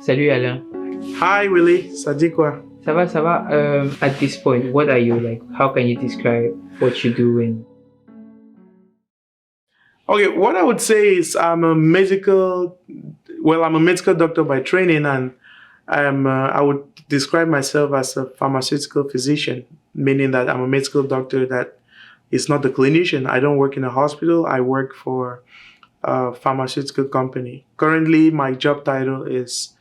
Salut Alain. Hi Willie, ça dit quoi? Ça va, ça va. At this point, what are you like? How can you describe what you do in? Okay, what I would say is I'm a medical doctor by training, and I would describe myself as a pharmaceutical physician, meaning that I'm a medical doctor that is not a clinician. I don't work in a hospital. I work for a pharmaceutical company. Currently, my job title is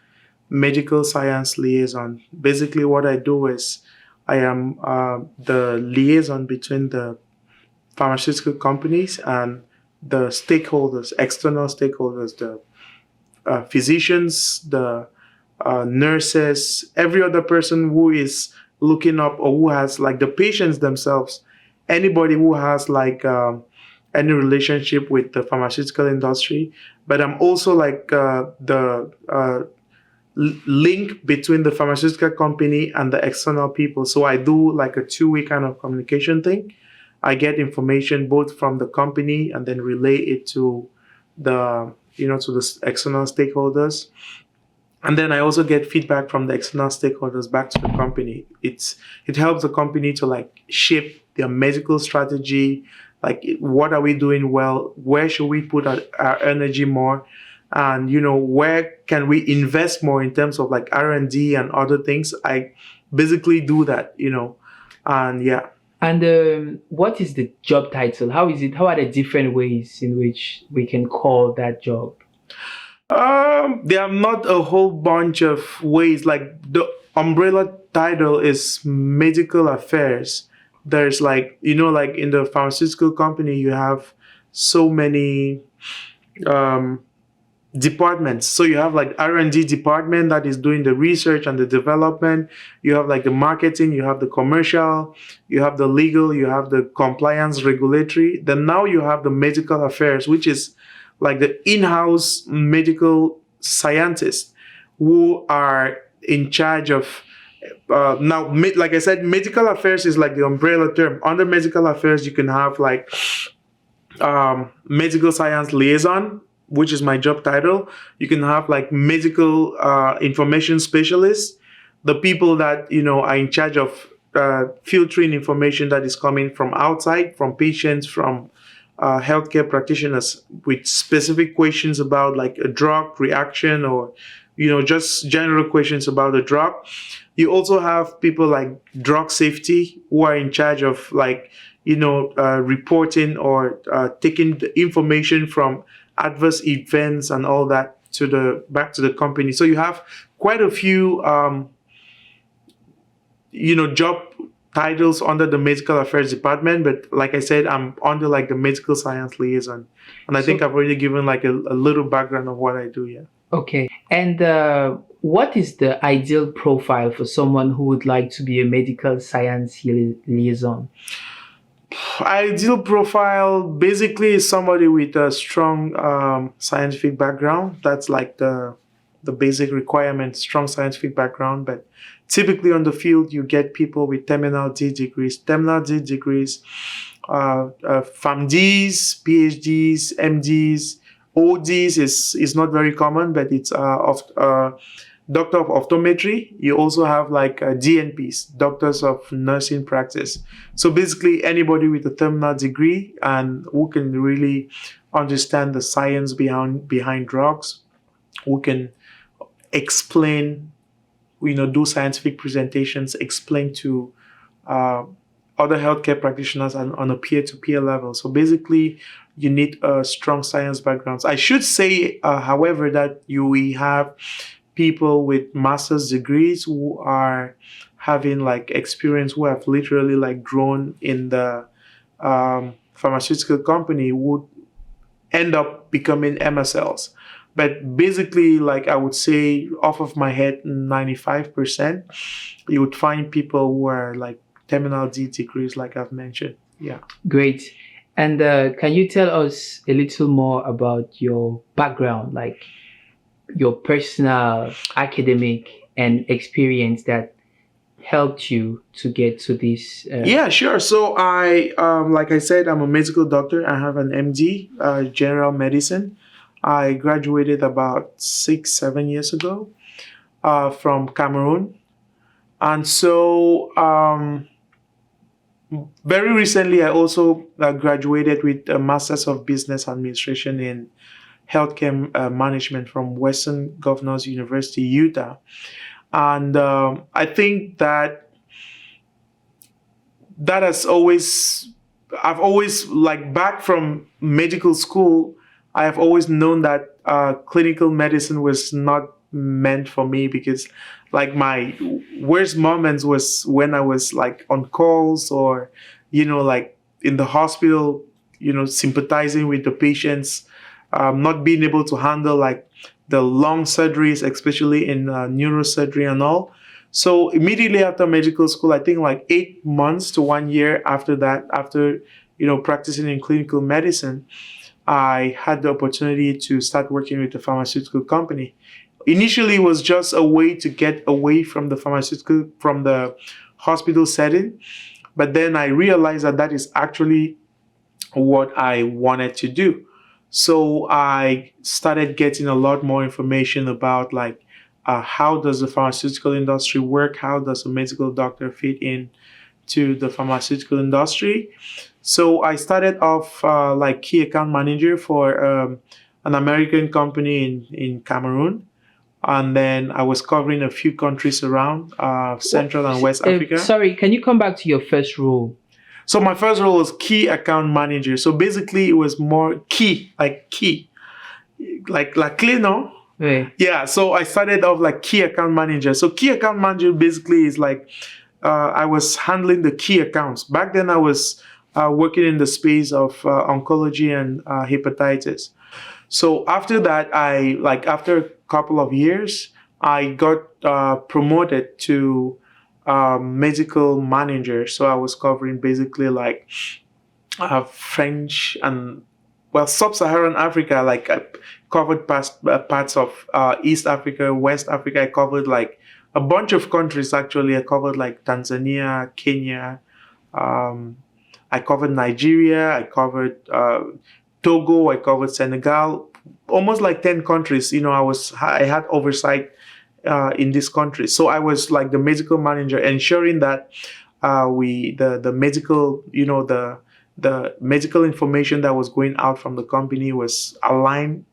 medical science liaison. Basically, what I do is I am the liaison between the pharmaceutical companies and the stakeholders, external stakeholders, the physicians, the nurses, every other person who is looking up or who has like the patients themselves, anybody who has like any relationship with the pharmaceutical industry. But I'm also like the link between the pharmaceutical company and the external people. So I do like a two-way kind of communication thing. I get information both from the company and then relay it to the external stakeholders. And then I also get feedback from the external stakeholders back to the company. It helps the company to like shape their medical strategy, like what are we doing well, where should we put our energy more, and where can we invest more in terms of like R&D and other things. I basically do that, and yeah. And what is the job title? How is it? How are the different ways in which we can call that job? There are not a whole bunch of ways. Like the umbrella title is medical affairs. There's like, like in the pharmaceutical company, you have so many departments. So you have like R&D department that is doing the research and the development. You have like the marketing, you have the commercial, you have the legal, you have the compliance regulatory. Then now you have the medical affairs, which is like the in-house medical scientists who are in charge of now, like I said, medical affairs is like the umbrella term. Under medical affairs, you can have like medical science liaison, which is my job title. You can have like medical information specialists, the people that are in charge of filtering information that is coming from outside, from patients, from healthcare practitioners, with specific questions about like a drug reaction or just general questions about the drug. You also have people like drug safety who are in charge of like reporting or taking the information from adverse events and all that back to the company. So you have quite a few job titles under the medical affairs department, but like I said, I'm under like the medical science liaison, and I think I've already given like a little background of what I do. Yeah. Okay. And what is the ideal profile for someone who would like to be a medical science liaison? Ideal profile basically is somebody with a strong scientific background. That's like the basic requirement, strong scientific background. But typically on the field, you get people with terminal D degrees, PharmDs, PhDs, MDs. ODs is not very common, but it's doctor of optometry. You also have like DNPs, doctors of nursing practice. So basically anybody with a terminal degree and who can really understand the science behind drugs, who can explain, do scientific presentations, explain to other healthcare practitioners on a peer-to-peer level. So basically, you need a strong science background. I should say, however, that we have people with master's degrees who are having like experience, who have literally like grown in the pharmaceutical company, would end up becoming MSLs. But basically, like I would say, off of my head, 95%, you would find people who are like terminal D degrees, like I've mentioned. Yeah. Great. And can you tell us a little more about your background, like your personal academic and experience that helped you to get to this? Yeah, sure. So like I said, I'm a medical doctor. I have an MD, general medicine. I graduated about 6, 7 years ago from Cameroon. And so very recently, I also graduated with a Master's of Business Administration in Healthcare Management from Western Governors University, Utah. And I think that has always, I've always, like back from medical school, I have always known that clinical medicine was not meant for me, because like my worst moments was when I was like on calls, or, like in the hospital, sympathizing with the patients, not being able to handle like the long surgeries, especially in neurosurgery and all. So immediately after medical school, I think like 8 months to 1 year after that, after practicing in clinical medicine, I had the opportunity to start working with a pharmaceutical company. Initially, it was just a way to get away from the hospital setting, but then I realized that is actually what I wanted to do. So I started getting a lot more information about like how does the pharmaceutical industry work? How does a medical doctor fit in to the pharmaceutical industry? So I started off like key account manager for an American company in Cameroon. And then I was covering a few countries around Central and West Africa. Sorry, can you come back to your first role? So my first role was key account manager. So basically, it was more key, like clear, no? Right. Yeah. So I started off like key account manager. So key account manager basically is like I was handling the key accounts. Back then, I was working in the space of oncology and hepatitis. So after that, after a couple of years, I got promoted to medical manager. So I was covering basically like French and sub-Saharan Africa. Like I covered parts of East Africa, West Africa. I covered like a bunch of countries. Actually, I covered like Tanzania, Kenya. I covered Nigeria. I covered Togo. I covered Senegal. Almost like 10 countries. I had oversight in this country. So I was like the medical manager, ensuring that the medical, the medical information that was going out from the company was aligned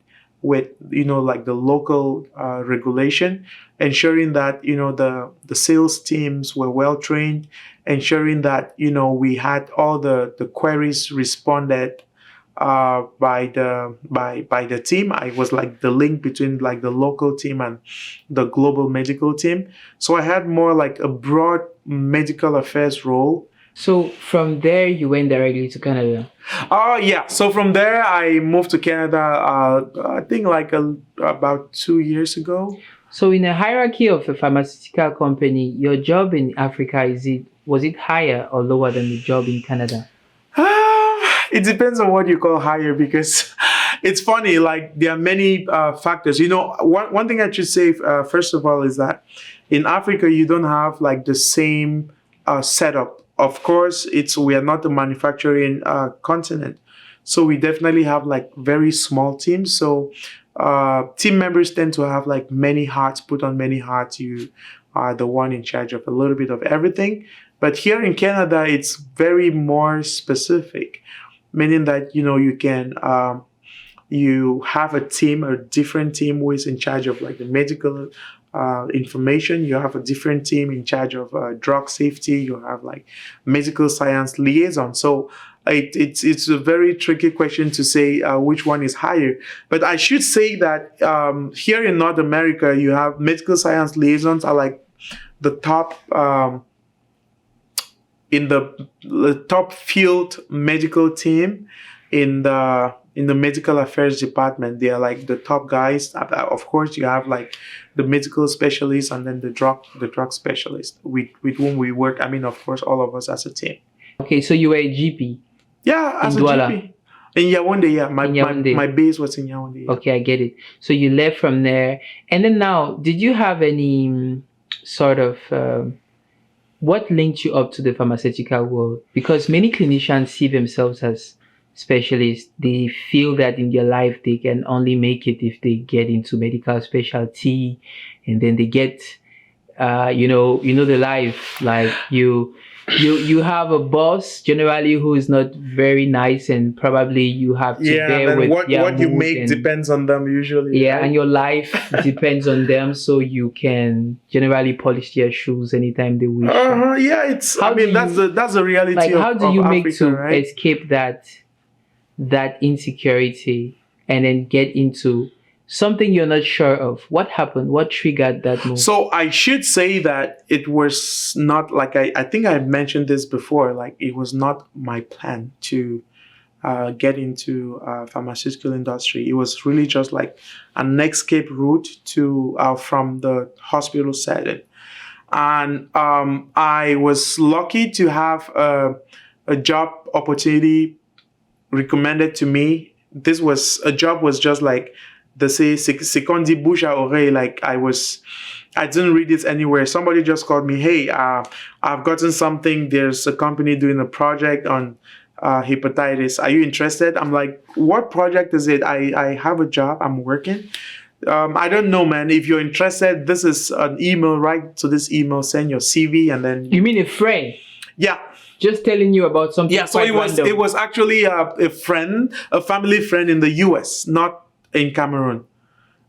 with, like the local regulation, ensuring that, the sales teams were well trained, ensuring that, we had all the queries responded by the team. I was like the link between like the local team and the global medical team. So I had more like a broad medical affairs role. So from there, you went directly to Canada? Yeah. So from there, I moved to Canada, I think like about 2 years ago. So in a hierarchy of a pharmaceutical company, your job in Africa, was it higher or lower than the job in Canada? It depends on what you call higher, because it's funny, like there are many factors. One thing I should say, first of all, is that in Africa, you don't have like the same setup. Of course, we are not a manufacturing continent. So we definitely have like very small teams. So team members tend to have like many hats, put on many hats. You are the one in charge of a little bit of everything. But here in Canada, it's very more specific, meaning that, you can, you have a different team who is in charge of like the medical information. You have a different team in charge of drug safety. You have like medical science liaison. So it's a very tricky question to say which one is higher. But I should say that here in North America, you have medical science liaisons are like the top in the top field medical team in the medical affairs department. They are like the top guys. Of course, you have like the medical specialists and then the drug specialists with whom we work. I mean, of course, all of us as a team. Okay, so you were a GP? Yeah, as in a Douala. GP. In Yaoundé, yeah. In Yaoundé. My base was in Yaoundé. Yeah. Okay, I get it. So you left from there. And then now, did you have any sort of... what linked you up to the pharmaceutical world? Because many clinicians see themselves as specialists, they feel that in their life they can only make it if they get into medical specialty, and then they get the life, like you have a boss generally who is not very nice, and probably you have to Yeah, bear and with their what you mood, make and depends on them usually. yeah, right? and your life depends on them, so you can generally polish their shoes anytime they wish. Yeah, it's. I How do mean, that's the reality like how do of you make Africa, to right? escape that insecurity and then get into something you're not sure of? What happened? What triggered that move? So I should say that it was not like I think I mentioned this before. Like it was not my plan to get into pharmaceutical industry. It was really just like an escape route to from the hospital setting, and I was lucky to have a job opportunity recommended to me. This was a job was just like they say c'est qu'on dit bouche à oreille. Like I didn't read it anywhere. Somebody just called me. Hey, I've gotten something. There's a company doing a project on hepatitis. Are you interested? I'm like, what project is it? I have a job. I'm working. I don't know, man. If you're interested, this is an email. Write to this email. Send your CV, and then You mean a friend yeah. just telling you about something? Yeah, so quite random? it was actually a friend, a family friend in the US, not in Cameroon,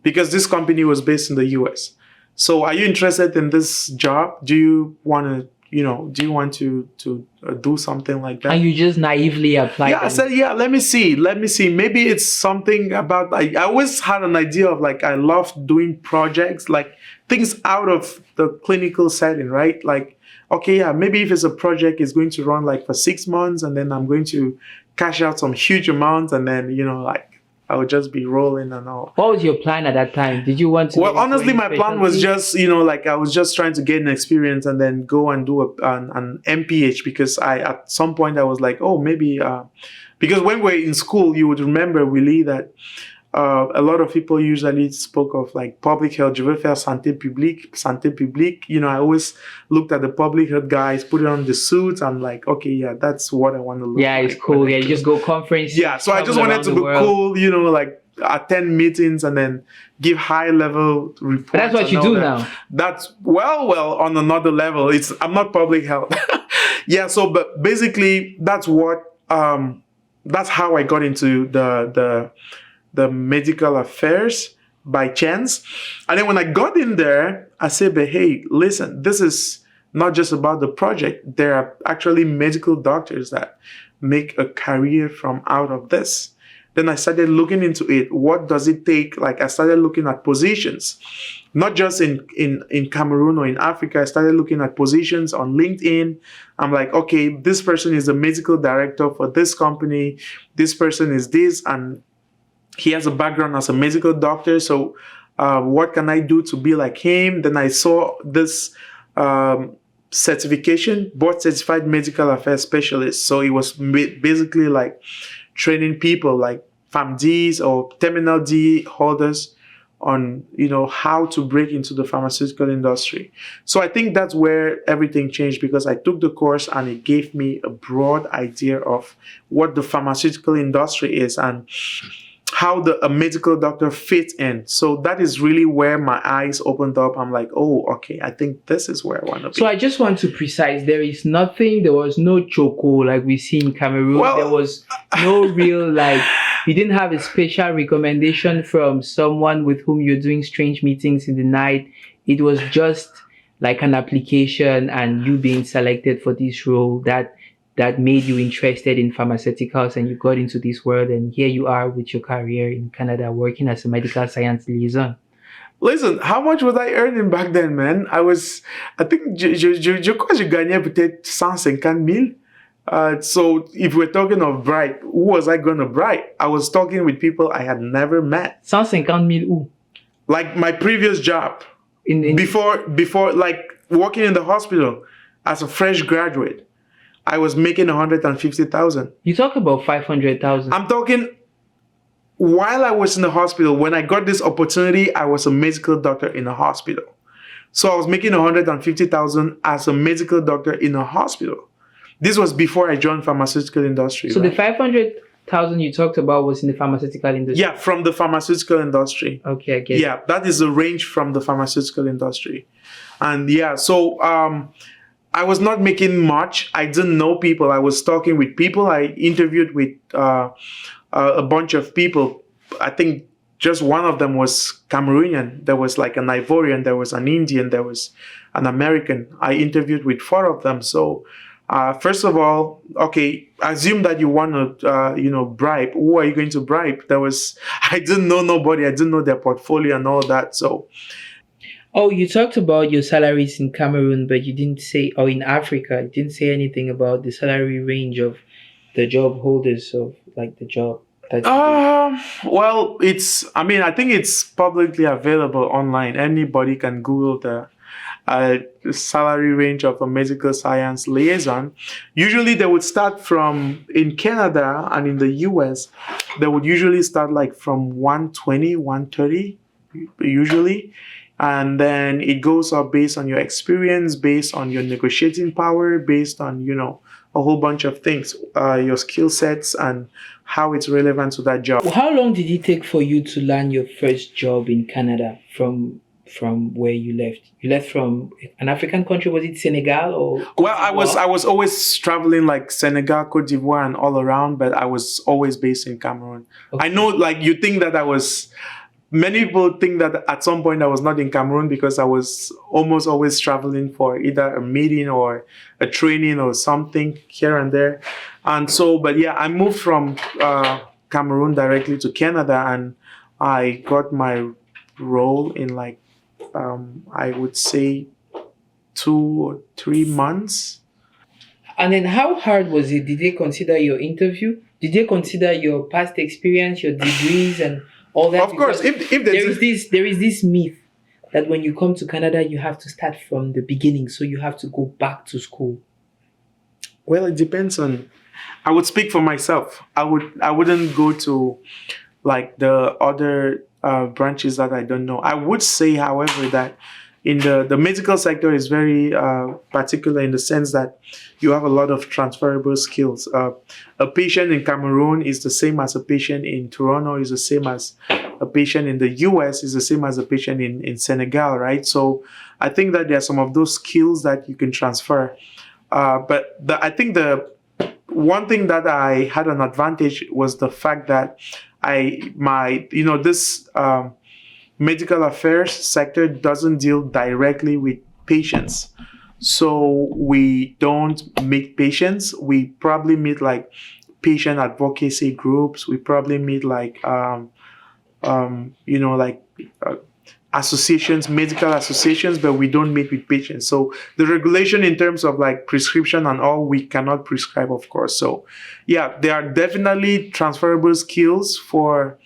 because this company was based in the US. So, are you interested in this job? Do you want to, do do something like that? And you just naively applied. Yeah, I said, yeah, let me see. Maybe it's something about, I always had an idea of like, I love doing projects, like things out of the clinical setting, right? Like, okay, yeah, maybe if it's a project, it's going to run like for 6 months, and then I'm going to cash out some huge amounts, and then, like, I would just be rolling and all. What was your plan at that time? Did you want to? Well, honestly, my plan was just, like I was just trying to get an experience and then go and do an MPH, because at some point I was like, oh, maybe, because when we're in school, you would remember, Willie, that a lot of people usually spoke of like public health. Je veux faire santé publique. I always looked at the public health guys, put it on the suits. I'm like, okay, yeah, that's what I want to look like. Yeah, it's cool. Yeah, you just go conference. Yeah, so I just wanted to be cool, like attend meetings and then give high level reports. But that's what you do now. That's well on another level. I'm not public health. Yeah, so but basically that's what that's how I got into the medical affairs by chance. And then when I got in there, I said, but hey, listen, this is not just about the project. There are actually medical doctors that make a career from out of this. Then I started looking into it. What does it take? Like I started looking at positions, not just in Cameroon or in Africa. I started looking at positions on LinkedIn. I'm like, okay, this person is the medical director for this company. This person is this, and he has a background as a medical doctor. So what can I do to be like him? Then I saw this certification, board certified medical affairs specialist. So it was basically like training people like PharmDs or Terminal D holders on, how to break into the pharmaceutical industry. So I think that's where everything changed, because I took the course and it gave me a broad idea of what the pharmaceutical industry is and how a medical doctor fits in. So that is really where my eyes opened up. I'm like, oh, okay, I think this is where I want to be. So I just want to precise, there was no choco like we see in Cameroon. Well, there was no real, you didn't have a special recommendation from someone with whom you're doing strange meetings in the night. It was just like an application and you being selected for this role that made you interested in pharmaceuticals, and you got into this world, and here you are with your career in Canada working as a medical science liaison. Listen, how much was I earning back then, man? I think, je crois que je gagnais peut-être 150,000. So if we're talking of bribe, who was I going to bribe? I was talking with people I had never met. 150,000 où? Like my previous job. Before like working in the hospital as a fresh graduate, I was making 150,000. You talk about 500,000. I'm talking while I was in the hospital. When I got this opportunity, I was a medical doctor in a hospital. So I was making 150,000 as a medical doctor in a hospital. This was before I joined pharmaceutical industry. So right? the $100,000 you talked about was in the pharmaceutical industry. Yeah, from the pharmaceutical industry. Okay, I get it. Yeah, that is the range from the pharmaceutical industry. And yeah, so I was not making much. I didn't know people. I was talking with people. I interviewed with a bunch of people. I think just one of them was Cameroonian. There was like an Ivorian, there was an Indian, there was an American. I interviewed with 4 of them. So first of all, okay, assume that you want to, bribe. Who are you going to bribe? I didn't know nobody. I didn't know their portfolio and all that. So Oh, you talked about your salaries in Cameroon, but you didn't say, or in Africa, you didn't say anything about the salary range of the job holders of like the job that you do. well, I think it's publicly available online. Anybody can Google the salary range of a medical science liaison. Usually they would start from, in Canada and in the US, they would usually start like from 120, 130, usually. And then it goes up based on your experience, based on your negotiating power, based on, a whole bunch of things, your skill sets and how it's relevant to that job. How long did it take for you to land your first job in Canada from where you left? You left from an African country. Was it Senegal or? Well, I was always traveling like Senegal, Cote d'Ivoire, and all around, but I was always based in Cameroon. Okay. I know, like, you think that many people think that at some point I was not in Cameroon because I was almost always traveling for either a meeting or a training or something here and there. And so, but yeah, I moved from Cameroon directly to Canada, and I got my role in like, I would say 2 or 3 months. And then how hard was it? Did they consider your interview? Did they consider your past experience, your degrees and all that? Of course, if there is this myth that when you come to Canada, you have to start from the beginning, so you have to go back to school. Well, it depends on. I would speak for myself. I wouldn't go to like the other branches that I don't know. I would say, however, that in the medical sector is very particular in the sense that you have a lot of transferable skills. A patient in Cameroon is the same as a patient in Toronto, is the same as a patient in the US, is the same as a patient in Senegal, right? So I think that there are some of those skills that you can transfer. But I think the one thing that I had an advantage was the fact that this medical affairs sector doesn't deal directly with patients. So we don't meet patients. We probably meet like patient advocacy groups. We probably meet like, associations, medical associations, but we don't meet with patients. So the regulation in terms of like prescription and all, we cannot prescribe, of course. So yeah, there are definitely transferable skills for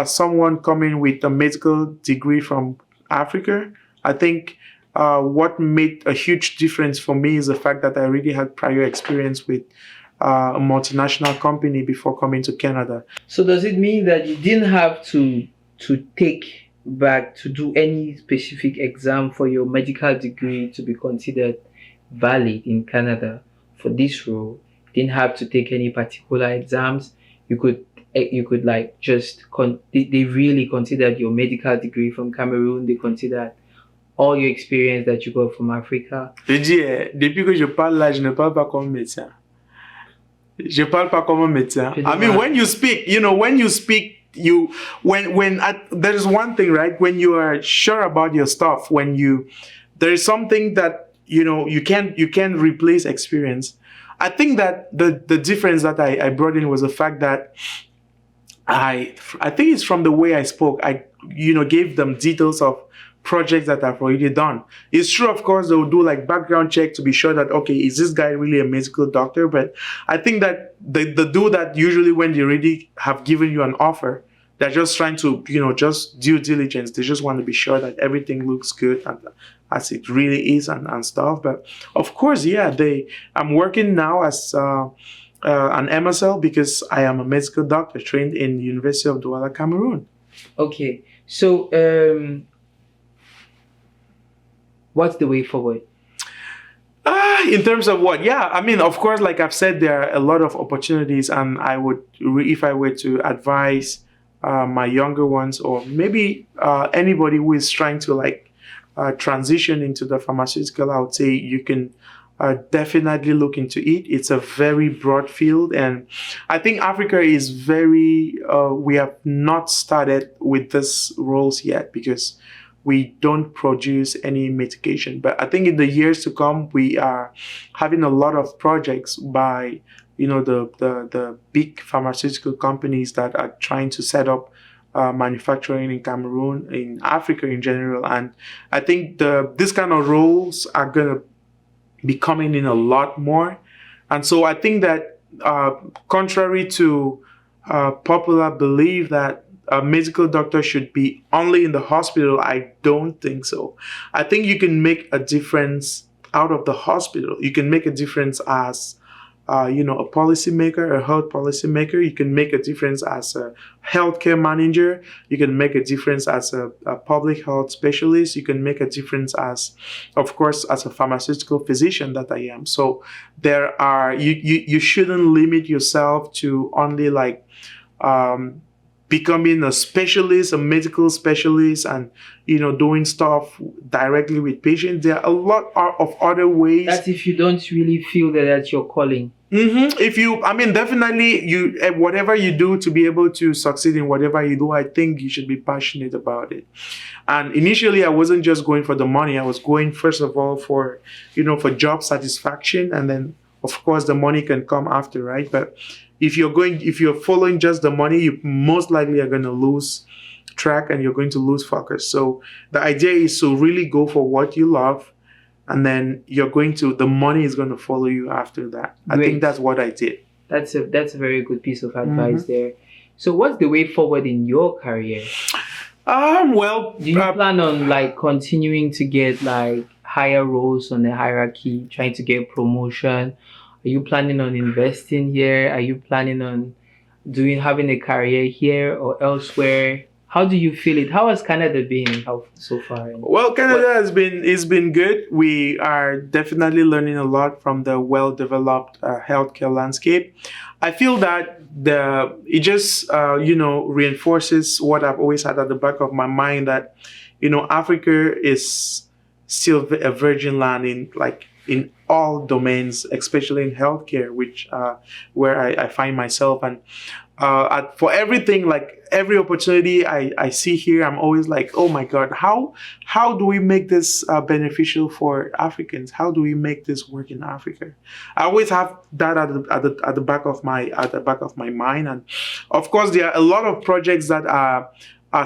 someone coming with a medical degree from Africa. I think what made a huge difference for me is the fact that I already had prior experience with a multinational company before coming to Canada. So does it mean that you didn't have to take back to do any specific exam for your medical degree to be considered valid in Canada for this role? You didn't have to take any particular exams. You could like just they really considered your medical degree from Cameroon. They considered all your experience that you got from Africa. Je dis, depuis que je parle là, je ne parle pas comme médecin. Je parle pas comme un médecin. I mean, when you speak, there is one thing, right? When you are sure about your stuff, there is something that you can't replace experience. I think that the difference that I brought in was the fact that I think it's from the way I spoke. I gave them details of projects that I've already done. It's true, of course, they'll do like background check to be sure that, okay, is this guy really a medical doctor? But I think that they do that usually when they already have given you an offer. They're just trying to, just due diligence. They just want to be sure that everything looks good and as it really is and stuff. But of course, yeah, I'm working now as an MSL because I am a medical doctor trained in the University of Douala, Cameroon. Okay, so what's the way forward? In terms of what? Yeah, I mean, of course, like I've said, there are a lot of opportunities, and I would, if I were to advise my younger ones, or maybe anybody who is trying to like transition into the pharmaceutical, I would say you can definitely look into it. It's a very broad field, and I think Africa is very. We have not started with these roles yet because we don't produce any medication. But I think in the years to come, we are having a lot of projects by the big pharmaceutical companies that are trying to set up manufacturing in Cameroon, in Africa in general. And I think this kind of roles are going to be coming in a lot more. And so I think that contrary to popular belief that a medical doctor should be only in the hospital, I don't think so. I think you can make a difference out of the hospital. You can make a difference as a policymaker, a health policymaker. You can make a difference as a healthcare manager. You can make a difference as a public health specialist. You can make a difference of course, as a pharmaceutical physician that I am. So you shouldn't limit yourself to only like becoming a specialist, a medical specialist, and doing stuff directly with patients. There are a lot of other ways. That's if you don't really feel that that's your calling. Mm-hmm. Definitely, whatever you do to be able to succeed in whatever you do, I think you should be passionate about it. And initially, I wasn't just going for the money. I was going first of all for job satisfaction, and then of course the money can come after, right? But if you're following just the money, you most likely are going to lose track and you're going to lose focus. So the idea is to really go for what you love, and then the money is going to follow you after that. Great. I think that's what I did. That's a very good piece of advice there. So what's the way forward in your career? Do you plan on like continuing to get like higher roles on the hierarchy, trying to get promotion? Are you planning on investing here? Are you planning on having a career here or elsewhere? How do you feel it? How has Canada been so far? Well, Canada has been good. We are definitely learning a lot from the well-developed healthcare landscape. I feel that it just reinforces what I've always had at the back of my mind, that Africa is still a virgin land in all domains, especially in healthcare, which where I find myself. And for everything, like every opportunity I see here, I'm always like, oh my God, how do we make this beneficial for Africans? How do we make this work in Africa? I always have that at the back of my mind. And of course, there are a lot of projects that are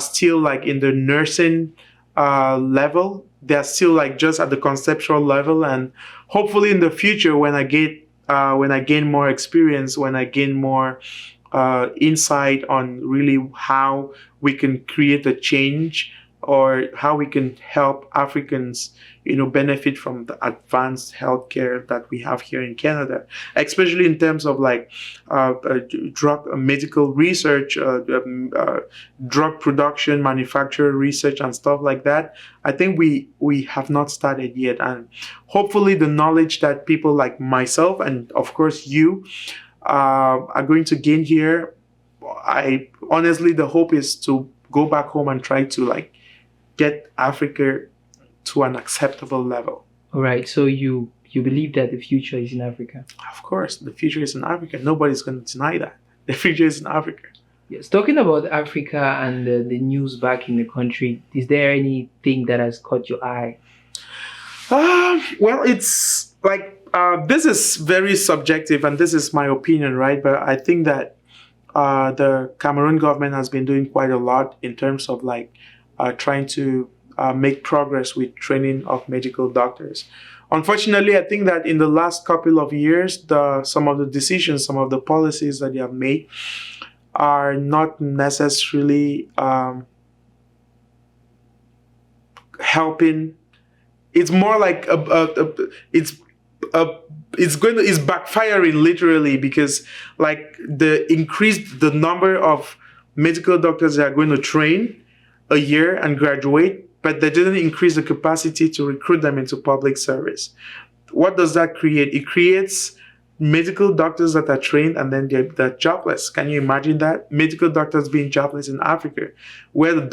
still like in the nursing level. They're still like just at the conceptual level, and hopefully in the future, when I gain more experience, when I gain more insight on really how we can create a change, or how we can help Africans, benefit from the advanced healthcare that we have here in Canada, especially in terms of like medical research, drug production, manufacturer research, and stuff like that. I think we have not started yet, and hopefully the knowledge that people like myself and of course you are going to gain here. The hope is to go back home and try to like get Africa to an acceptable level. All right. So you believe that the future is in Africa? Of course, the future is in Africa. Nobody's going to deny that. The future is in Africa. Yes. Talking about Africa and the news back in the country, is there anything that has caught your eye? Well, it's like this is very subjective, and this is my opinion, right? But I think that the Cameroon government has been doing quite a lot in terms of like trying to make progress with training of medical doctors. Unfortunately, I think that in the last couple of years, some of the decisions, some of the policies that they have made are not necessarily helping. It's more like it's backfiring literally, because like the number of medical doctors that are going to train a year and graduate, but they didn't increase the capacity to recruit them into public service. what does that create? It creates medical doctors that are trained and then they're jobless. Can you imagine that? Medical doctors being jobless in Africa, where the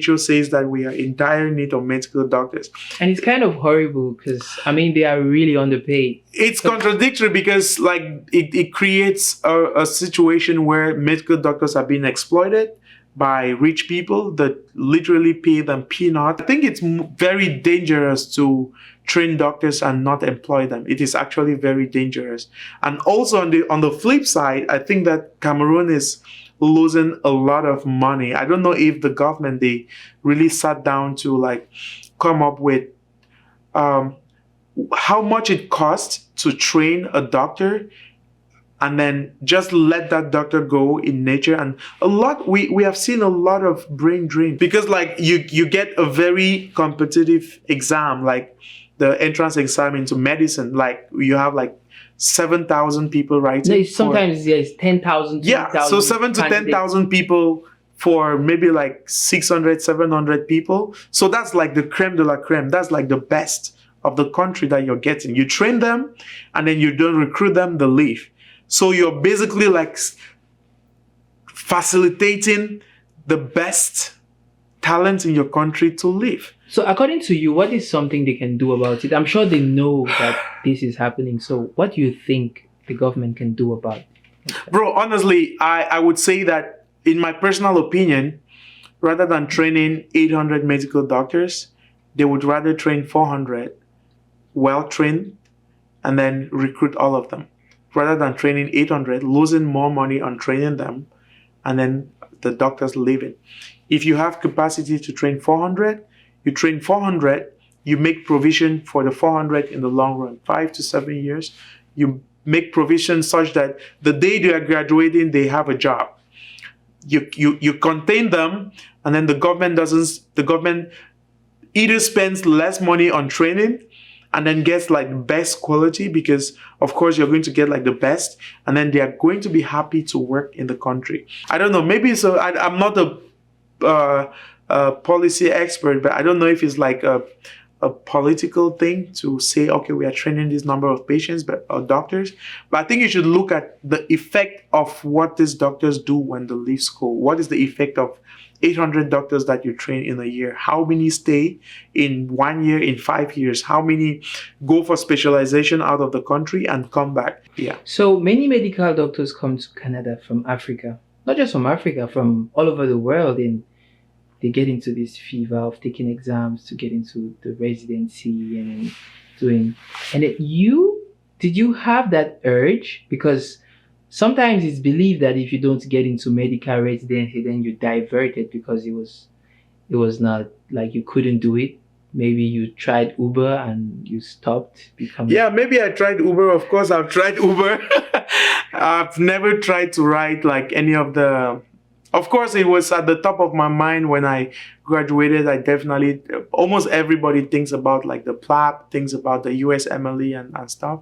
WHO says that we are in dire need of medical doctors. And it's kind of horrible because, I mean, they are really underpaid. It's contradictory because like it creates a situation where medical doctors are being exploited by rich people that literally pay them peanuts. I think it's very dangerous to train doctors and not employ them. It is actually very dangerous. And also on the flip side, I think that Cameroon is losing a lot of money. I don't know if the government, they really sat down to like come up with how much it costs to train a doctor and then just let that doctor go in nature. And we have seen a lot of brain drain because like you get a very competitive exam, like the entrance exam into medicine, like you have like 7,000 people writing. No, sometimes there's 10,000. Yeah, so 7 to 10,000 people for maybe like 600, 700 people. So that's like the creme de la creme. That's like the best of the country that you're getting. You train them and then you don't recruit them, they leave. So you're basically like facilitating the best talent in your country to leave. So according to you, what is something they can do about it? I'm sure they know that this is happening. So what do you think the government can do about it? Bro, honestly, I would say that in my personal opinion, rather than training 800 medical doctors, they would rather train 400 well-trained and then recruit all of them. Rather than training 800, losing more money on training them and then the doctors leaving. If you have capacity to train 400, you train 400, you make provision for the 400 in the long run, 5 to 7 years. You make provision such that the day they are graduating, they have a job. You contain them, and then the government either spends less money on training and then gets like best quality because of course you're going to get like the best, and then they are going to be happy to work in the country. I don't know, maybe so. I'm not a policy expert, but I don't know if it's like a political thing to say, okay, we are training this number of patients or doctors. But I think you should look at the effect of what these doctors do when they leave school. What is the effect of 800 doctors that you train in a year? How many stay in 1 year, in 5 years? How many go for specialization out of the country and come back? Yeah. So many medical doctors come to Canada from Africa, not just from Africa, from all over the world, and they get into this fever of taking exams to get into the residency and doing. And did you have that urge? Because sometimes it's believed that if you don't get into medical residency, then you're diverted because it was not like you couldn't do it. Maybe you tried Uber and you stopped becoming. Yeah, maybe I tried Uber. Of course, I've tried Uber. I've never tried to ride like any of the. Of course, it was at the top of my mind when I graduated. I definitely, almost everybody thinks about like the PLAB, thinks about the USMLE and stuff.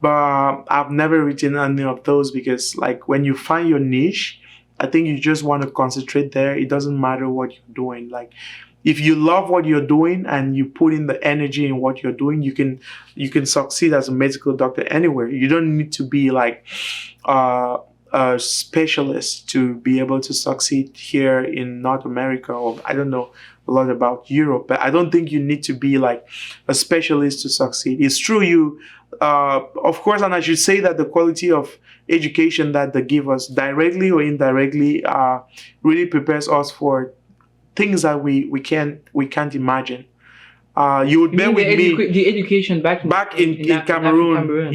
But I've never written any of those because like when you find your niche, I think you just want to concentrate there. It doesn't matter what you're doing. Like if you love what you're doing and you put in the energy in what you're doing, you can succeed as a medical doctor anywhere. You don't need to be like, a specialist to be able to succeed here in North America, or I don't know a lot about Europe, but I don't think you need to be like a specialist to succeed. It's true, of course, and I should say that the quality of education that they give us directly or indirectly really prepares us for things that we can't imagine. You would bear with me. The education back in Cameroon.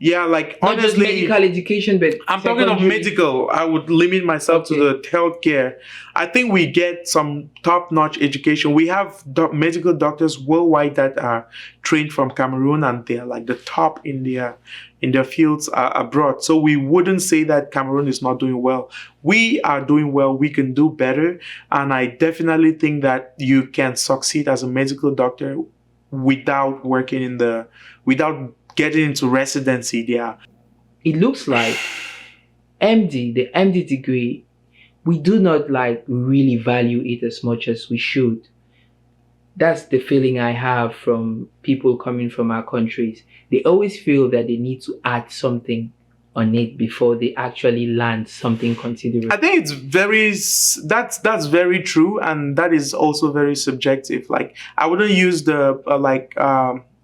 Yeah, like not honestly, just medical education, but I'm talking of medical. I would limit myself to the healthcare. I think we get some top-notch education. We have medical doctors worldwide that are trained from Cameroon, and they're like the top in their fields abroad. So we wouldn't say that Cameroon is not doing well. We are doing well. We can do better, and I definitely think that you can succeed as a medical doctor without without getting into residency there. It looks like the MD degree, we do not like really value it as much as we should. that's the feeling I have from people coming from our countries. They always feel that they need to add something on it before they actually land something considerable. I think it's that's very true, and that is also very subjective. Like I wouldn't use the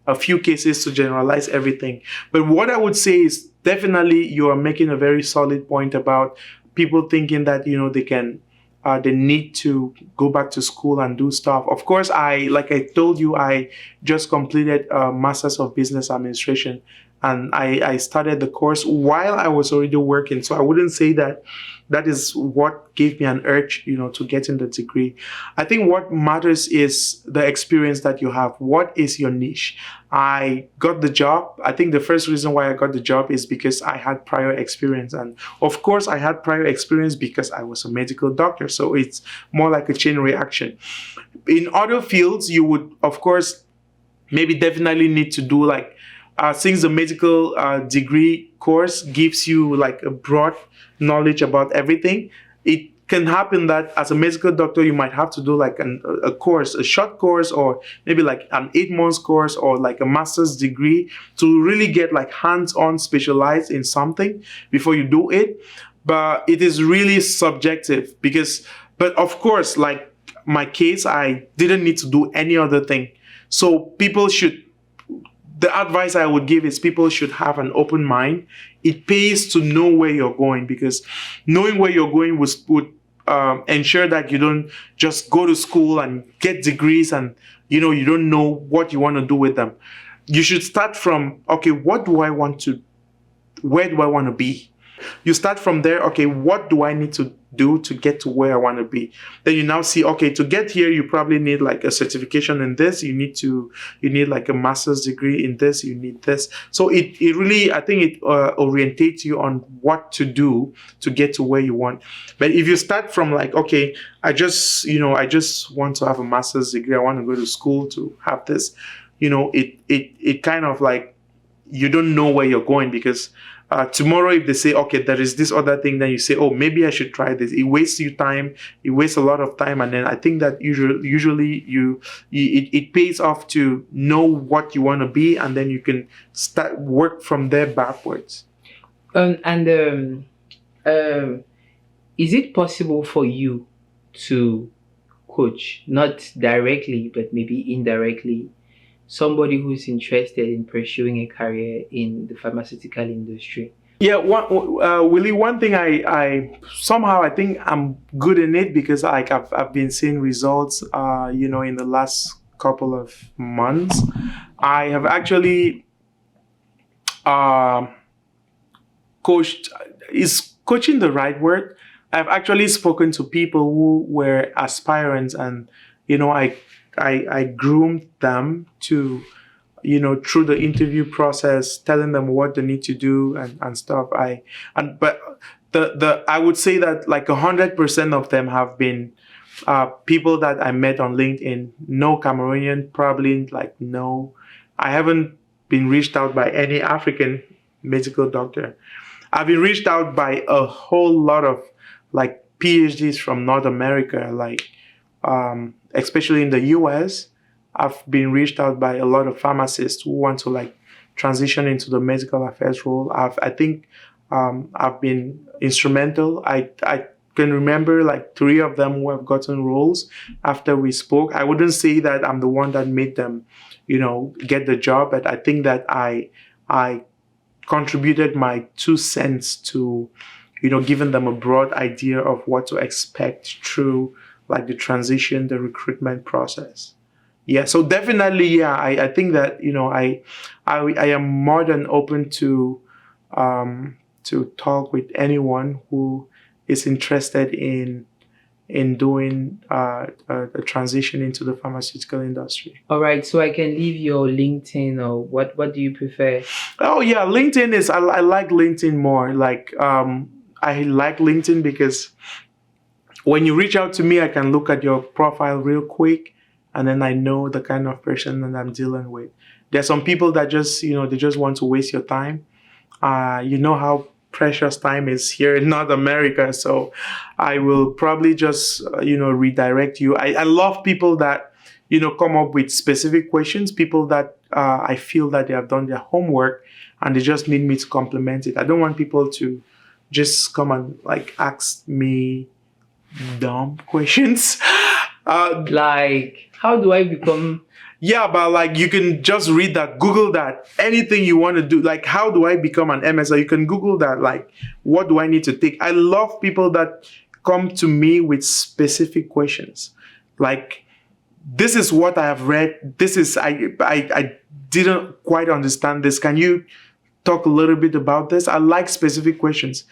a few cases to generalize everything, but what I would say is definitely you are making a very solid point about people thinking that they need to go back to school and do stuff. Of course, like I told you, I just completed a Masters of Business Administration, and I started the course while I was already working. So I wouldn't say that that is what gave me an urge, to get in the degree. I think what matters is the experience that you have. What is your niche? I got the job. I think the first reason why I got the job is because I had prior experience. And of course, I had prior experience because I was a medical doctor. So it's more like a chain reaction. In other fields, you would, of course, maybe definitely need to do since the medical degree course gives you like a broad knowledge about everything, it can happen that as a medical doctor, you might have to do like a course, a short course, or maybe like an 8 months course or like a master's degree to really get like hands-on specialized in something before you do it. But it is really subjective but of course, like my case, I didn't need to do any other thing. So the advice I would give is people should have an open mind. It pays to know where you're going, because knowing where you're going would ensure that you don't just go to school and get degrees and you don't know what you want to do with them. You should start from, okay, where do I want to be? You start from there, okay, what do I need to do to get to where I want to be? Then you now see, okay, to get here, you probably need like a certification in this, you need like a master's degree in this, you need this. So it really, I think it orientates you on what to do to get to where you want. But if you start from like, okay, I just want to have a master's degree, I want to go to school to have this, it kind of like, you don't know where you're going, because tomorrow, if they say, okay, there is this other thing, then you say, oh, maybe I should try this. It wastes you time. It wastes a lot of time. And then I think that usually it pays off to know what you want to be, and then you can start work from there backwards. Is it possible for you to coach, not directly, but maybe indirectly, somebody who's interested in pursuing a career in the pharmaceutical industry? Yeah, Willie, one thing I somehow I think I'm good in it, because I've been seeing results in the last couple of months. I have actually coached. Is coaching the right word? I've actually spoken to people who were aspirants, and I groomed them to, through the interview process, telling them what they need to do and stuff. But I would say that like 100% of them have been people that I met on LinkedIn. No Cameroonian, probably like no. I haven't been reached out by any African medical doctor. I've been reached out by a whole lot of like PhDs from North America, like especially in the US. I've been reached out by a lot of pharmacists who want to like transition into the medical affairs role. I think I've been instrumental. I can remember like 3 of them who have gotten roles after we spoke. I wouldn't say that I'm the one that made them, get the job, but I think that I contributed my 2 cents to, giving them a broad idea of what to expect through like the transition, the recruitment process. Yeah, so definitely, yeah, I think that, I am more than open to talk with anyone who is interested in doing a transition into the pharmaceutical industry. All right, so I can leave your LinkedIn, or what do you prefer? Oh yeah, LinkedIn is, I like LinkedIn more. Like I like LinkedIn because when you reach out to me, I can look at your profile real quick, and then I know the kind of person that I'm dealing with. There's some people that just, they just want to waste your time. You know how precious time is here in North America. So I will probably just, redirect you. I love people that, come up with specific questions. People that I feel that they have done their homework and they just need me to complement it. I don't want people to just come and like ask me dumb questions. Like, how do I become? Yeah, but like you can just read that, Google that, anything you want to do. Like, how do I become an MSL? You can Google that. Like, what do I need to take? I love people that come to me with specific questions. Like, this is what I have read. This is I didn't quite understand this. Can you talk a little bit about this? I like specific questions.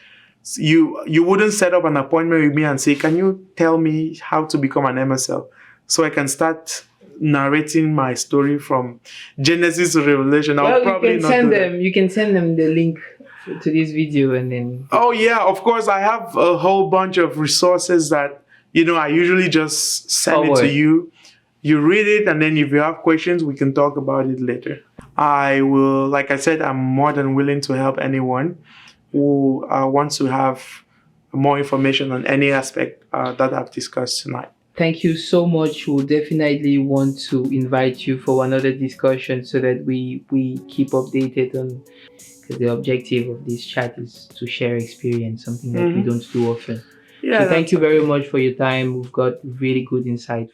You wouldn't set up an appointment with me and say, can you tell me how to become an MSL? So I can start narrating my story from Genesis to Revelation. I'll Well, probably you can not send do them. that. You can send them the link to this video, and then. Oh yeah, of course. I have a whole bunch of resources that I usually just send it to Forward. you. You read it, and then if you have questions, we can talk about it later. I will, like I said, I'm more than willing to help anyone who wants to have more information on any aspect that I've discussed tonight. Thank you so much. We'll definitely want to invite you for another discussion so that we keep updated on, because the objective of this chat is to share experience, something that we don't do often. Yeah, So thank you very much for your time. We've got really good insight.